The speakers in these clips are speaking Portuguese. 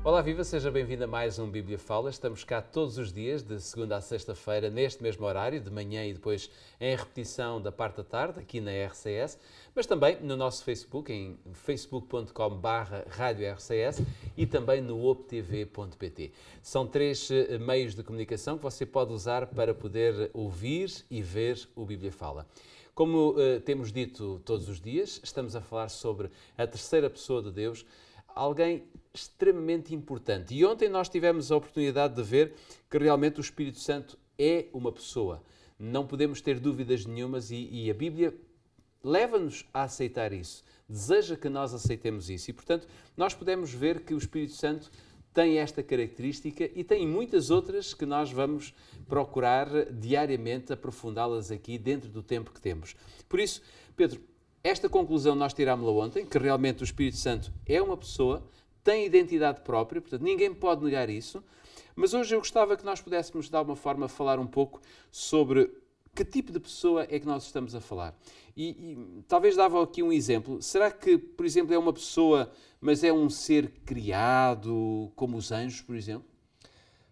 Olá, viva! Seja bem-vindo a mais um Bíblia Fala. Estamos cá todos os dias, de segunda a sexta-feira, neste mesmo horário, de manhã e depois em repetição da parte da tarde, aqui na RCS, mas também no nosso Facebook, em facebook.com/RádioRCS e também no optv.pt. São três meios de comunicação que você pode usar para poder ouvir e ver o Bíblia Fala. Como temos dito todos os dias, estamos a falar sobre a terceira pessoa de Deus, alguém extremamente importante. E ontem nós tivemos a oportunidade de ver que realmente o Espírito Santo é uma pessoa. Não podemos ter dúvidas nenhumas e a Bíblia leva-nos a aceitar isso. Deseja que nós aceitemos isso. E, portanto, nós podemos ver que o Espírito Santo tem esta característica e tem muitas outras que nós vamos procurar diariamente aprofundá-las aqui dentro do tempo que temos. Por isso, Pedro, esta conclusão nós tirámos-la ontem, que realmente o Espírito Santo é uma pessoa, tem identidade própria, portanto ninguém pode negar isso, mas hoje eu gostava que nós pudéssemos de alguma forma falar um pouco sobre que tipo de pessoa é que nós estamos a falar. E talvez dava aqui um exemplo. Será que, por exemplo, é uma pessoa, mas é um ser criado, como os anjos, por exemplo?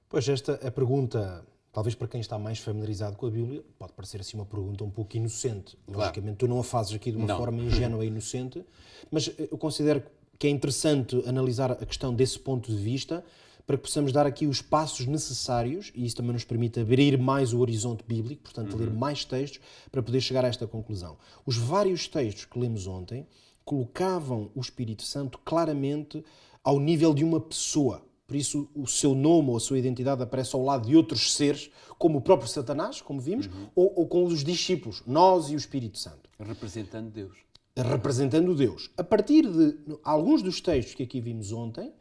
Pois esta é a pergunta, talvez para quem está mais familiarizado com a Bíblia, pode parecer assim uma pergunta um pouco inocente. Claro. Logicamente, tu não a fazes aqui de uma forma ingênua e inocente, mas eu considero que é interessante analisar a questão desse ponto de vista para que possamos dar aqui os passos necessários, e isso também nos permite abrir mais o horizonte bíblico, portanto, ler mais textos para poder chegar a esta conclusão. Os vários textos que lemos ontem colocavam o Espírito Santo claramente ao nível de uma pessoa. Por isso, o seu nome ou a sua identidade aparece ao lado de outros seres, como o próprio Satanás, como vimos, ou com os discípulos, nós e o Espírito Santo. Representando Deus. Representando Deus. A partir de alguns dos textos que aqui vimos ontem,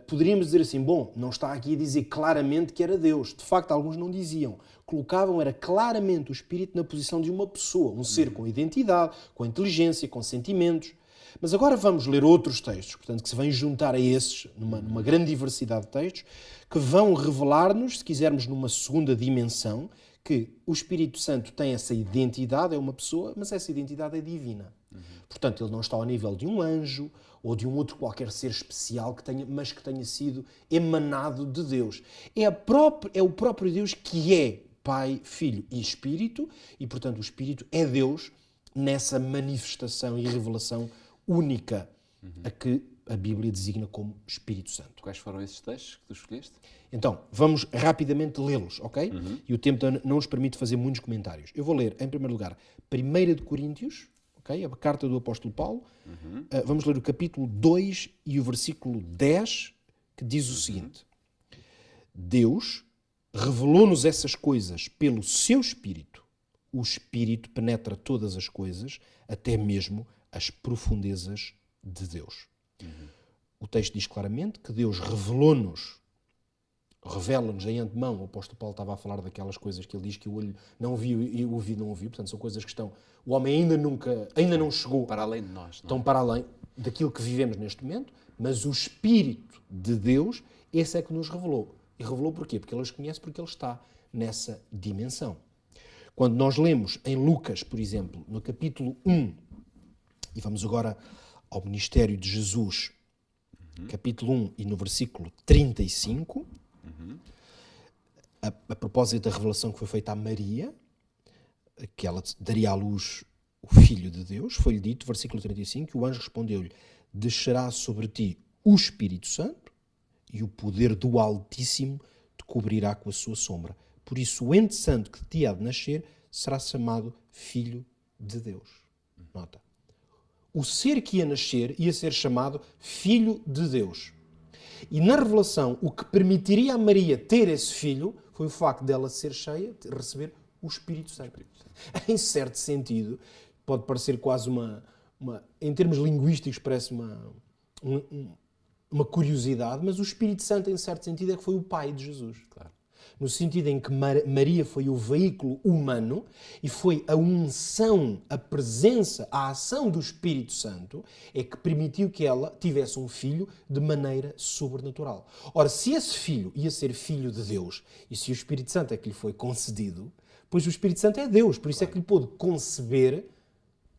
poderíamos dizer assim, bom, não está aqui a dizer claramente que era Deus. De facto, alguns não diziam. Colocavam, era claramente o Espírito na posição de uma pessoa, um ser com identidade, com inteligência, com sentimentos. Mas agora vamos ler outros textos, portanto, que se vêm juntar a esses, numa grande diversidade de textos, que vão revelar-nos, se quisermos, numa segunda dimensão, que o Espírito Santo tem essa identidade, é uma pessoa, mas essa identidade é divina. Portanto, ele não está ao nível de um anjo ou de um outro qualquer ser especial, mas que tenha sido emanado de Deus. É o próprio Deus que é Pai, Filho e Espírito, e, portanto, o Espírito é Deus nessa manifestação e revelação única a que a Bíblia designa como Espírito Santo. Quais foram esses textos que tu escolheste? Então, vamos rapidamente lê-los, ok? E o tempo não nos permite fazer muitos comentários. Eu vou ler, em primeiro lugar, 1 de Coríntios, ok? A carta do apóstolo Paulo. Vamos ler o capítulo 2 e o versículo 10, que diz o seguinte. Deus revelou-nos essas coisas pelo seu Espírito. O Espírito penetra todas as coisas, até mesmo as profundezas de Deus. O texto diz claramente que Deus revela-nos em antemão. O apóstolo Paulo estava a falar daquelas coisas que ele diz que o olho não viu e o ouvido não ouviu. Portanto, são coisas que o homem ainda não chegou. Para além de nós. Não é? Estão para além daquilo que vivemos neste momento, mas o Espírito de Deus, esse é que nos revelou. E revelou porquê? Porque ele os conhece, porque ele está nessa dimensão. Quando nós lemos em Lucas, por exemplo, no capítulo 1, e vamos agora ao ministério de Jesus, capítulo 1 e no versículo 35, a propósito da revelação que foi feita a Maria, que ela daria à luz o Filho de Deus, foi-lhe dito, versículo 35, que o anjo respondeu-lhe, descerá sobre ti o Espírito Santo e o poder do Altíssimo te cobrirá com a sua sombra. Por isso o ente santo que te há de nascer será chamado Filho de Deus. Nota. O ser que ia nascer ia ser chamado Filho de Deus. E na revelação, o que permitiria a Maria ter esse filho foi o facto dela ser cheia, de receber o Espírito Santo. Em certo sentido, pode parecer quase em termos linguísticos, parece uma curiosidade, mas o Espírito Santo, em certo sentido, é que foi o pai de Jesus. Claro. No sentido em que Maria foi o veículo humano e foi a unção, a presença, a ação do Espírito Santo é que permitiu que ela tivesse um filho de maneira sobrenatural. Ora, se esse filho ia ser filho de Deus e se o Espírito Santo é que lhe foi concedido, pois o Espírito Santo é Deus, por isso é que lhe pôde conceber,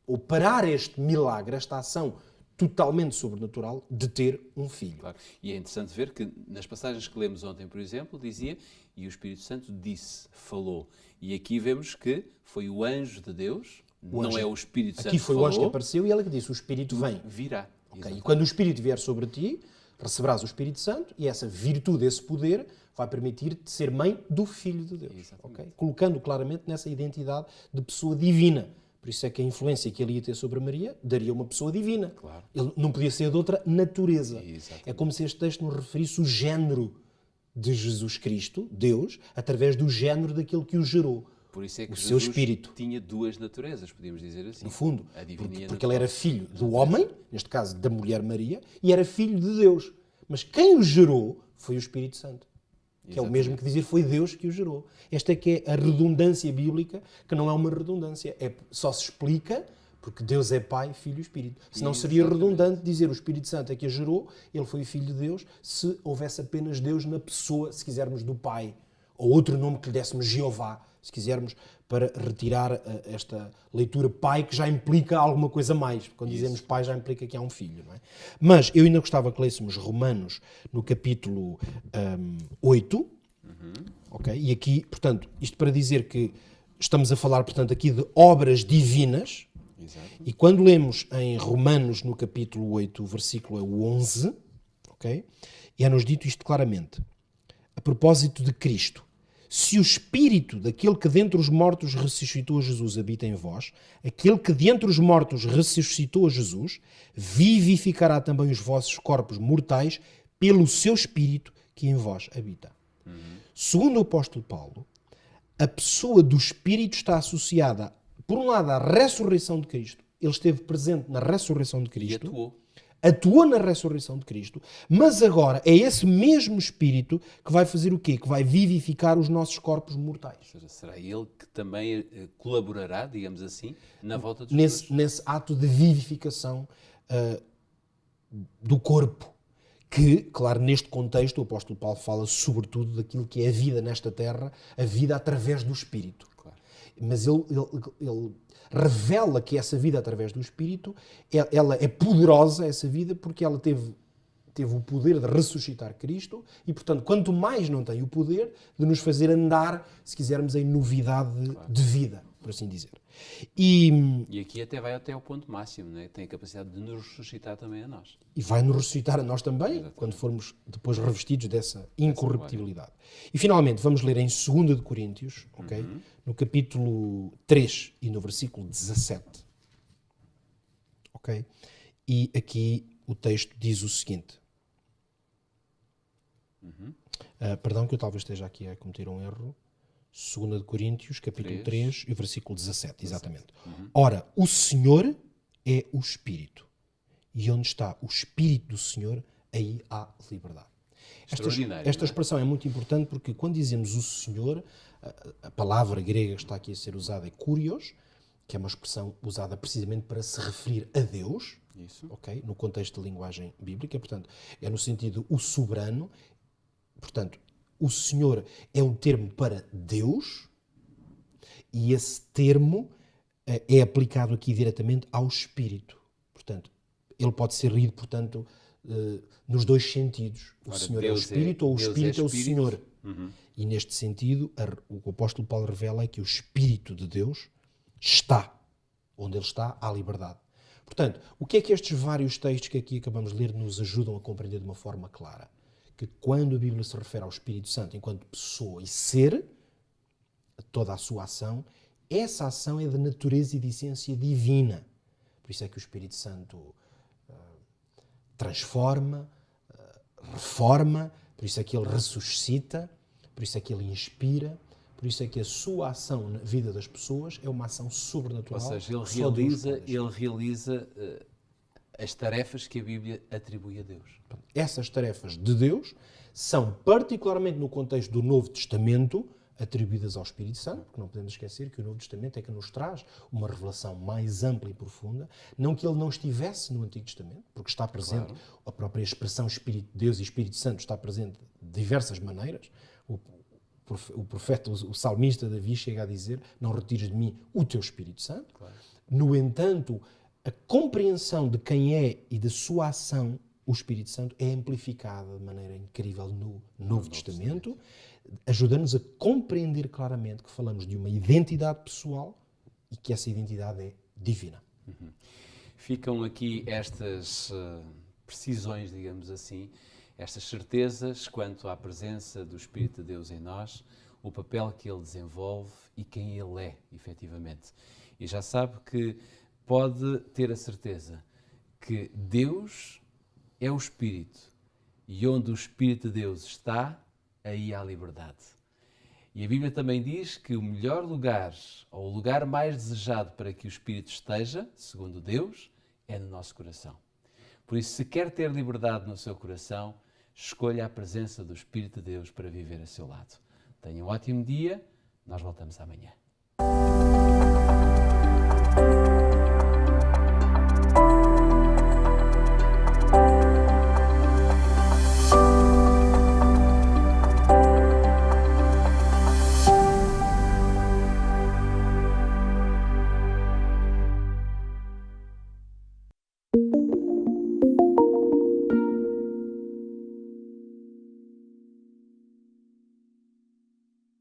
operar este milagre, esta ação totalmente sobrenatural de ter um filho. Claro. E é interessante ver que nas passagens que lemos ontem, por exemplo, dizia, e o Espírito Santo disse, falou. E aqui vemos que foi o anjo de Deus, não é o Espírito Santo Aqui foi que falou, o anjo que apareceu e ela que disse, o Espírito vem. Virá. Okay? E quando o Espírito vier sobre ti, receberás o Espírito Santo e essa virtude, esse poder, vai permitir-te ser mãe do Filho de Deus. Okay? Colocando claramente nessa identidade de pessoa divina. Por isso é que a influência que ele ia ter sobre Maria daria uma pessoa divina. Claro. Ele não podia ser de outra natureza. Exatamente. É como se este texto nos referisse o género de Jesus Cristo, Deus, através do género daquele que o gerou. Por isso é que o Jesus seu espírito. Tinha duas naturezas, podíamos dizer assim. No fundo, A divina e a porque ele era filho do natureza. homem, neste caso da mulher Maria, e era filho de Deus. Mas quem o gerou foi o Espírito Santo. Que é o mesmo que dizer foi Deus que o gerou. Esta é que é a redundância bíblica, que não é uma redundância. Só se explica porque Deus é Pai, Filho e Espírito. Senão seria redundante dizer o Espírito Santo é que a gerou, ele foi filho de Deus, se houvesse apenas Deus na pessoa, se quisermos, do Pai. Ou outro nome que lhe dessemos, Jeová, se quisermos, para retirar esta leitura pai, que já implica alguma coisa mais. Quando dizemos pai, já implica que há um filho, não é? Mas eu ainda gostava que lêssemos Romanos no capítulo 8, ok? E aqui, portanto, isto para dizer que estamos a falar, portanto, aqui de obras divinas. Exato. E quando lemos em Romanos no capítulo 8, o versículo é o 11, ok? E é-nos dito isto claramente. A propósito de Cristo. Se o Espírito daquele que dentre os mortos ressuscitou a Jesus habita em vós, aquele que dentre os mortos ressuscitou a Jesus, vivificará também os vossos corpos mortais pelo seu Espírito que em vós habita. Segundo o apóstolo Paulo, a pessoa do Espírito está associada, por um lado, à ressurreição de Cristo. Ele esteve presente na ressurreição de Cristo. E atuou na ressurreição de Cristo, mas agora é esse mesmo Espírito que vai fazer o quê? Que vai vivificar os nossos corpos mortais. Ou seja, será ele que também colaborará, digamos assim, na volta de Jesus. Nesse ato de vivificação do corpo. Que, claro, neste contexto, o apóstolo Paulo fala sobretudo daquilo que é a vida nesta terra, a vida através do Espírito. Claro. Mas ele revela que essa vida através do Espírito, ela é poderosa, essa vida, porque ela teve o poder de ressuscitar Cristo e, portanto, quanto mais não tem o poder de nos fazer andar, se quisermos, em novidade de vida, por assim dizer. E aqui vai até ao ponto máximo, né? Tem a capacidade de nos ressuscitar também a nós. E vai nos ressuscitar a nós também, exatamente, quando formos depois revestidos dessa incorruptibilidade. E finalmente, vamos ler em 2 de Coríntios, ok? No capítulo 3 e no versículo 17. Ok? E aqui o texto diz o seguinte. Perdão que eu talvez esteja aqui a cometer um erro. 2 de Coríntios, capítulo 3 e versículo 17, exatamente. Ora, o Senhor é o Espírito. E onde está o Espírito do Senhor, aí há liberdade. Esta expressão é muito importante porque quando dizemos o Senhor, a palavra grega que está aqui a ser usada é kurios, que é uma expressão usada precisamente para se referir a Deus, okay? No contexto da linguagem bíblica, portanto, é no sentido o soberano, portanto, o Senhor é um termo para Deus e esse termo é aplicado aqui diretamente ao Espírito. Portanto, ele pode ser lido, portanto, nos dois sentidos. O Senhor é o Espírito ou o Espírito é o Senhor. E neste sentido, o que o apóstolo Paulo revela é que o Espírito de Deus está. Onde ele está, há liberdade. Portanto, o que é que estes vários textos que aqui acabamos de ler nos ajudam a compreender de uma forma clara? Que quando a Bíblia se refere ao Espírito Santo enquanto pessoa e ser, a toda a sua ação, essa ação é de natureza e de essência divina. Por isso é que o Espírito Santo transforma, reforma, por isso é que ele ressuscita, por isso é que ele inspira, por isso é que a sua ação na vida das pessoas é uma ação sobrenatural. Ou seja, ele realiza as tarefas que a Bíblia atribui a Deus. Essas tarefas de Deus são, particularmente no contexto do Novo Testamento, atribuídas ao Espírito Santo, porque não podemos esquecer que o Novo Testamento é que nos traz uma revelação mais ampla e profunda, não que ele não estivesse no Antigo Testamento, porque está presente, claro, a própria expressão Espírito de Deus e Espírito Santo está presente de diversas maneiras. O profeta, o salmista Davi chega a dizer: não retires de mim o teu Espírito Santo. Claro. No entanto, a compreensão de quem é e da sua ação, o Espírito Santo, é amplificada de maneira incrível no Novo Testamento, ajuda-nos a compreender claramente que falamos de uma identidade pessoal e que essa identidade é divina. Ficam aqui estas precisões, digamos assim, estas certezas quanto à presença do Espírito de Deus em nós, o papel que ele desenvolve e quem ele é, efetivamente. E já sabe que pode ter a certeza que Deus é o Espírito e onde o Espírito de Deus está, aí há liberdade. E a Bíblia também diz que o melhor lugar, ou o lugar mais desejado para que o Espírito esteja, segundo Deus, é no nosso coração. Por isso, se quer ter liberdade no seu coração, escolha a presença do Espírito de Deus para viver a seu lado. Tenha um ótimo dia, nós voltamos amanhã.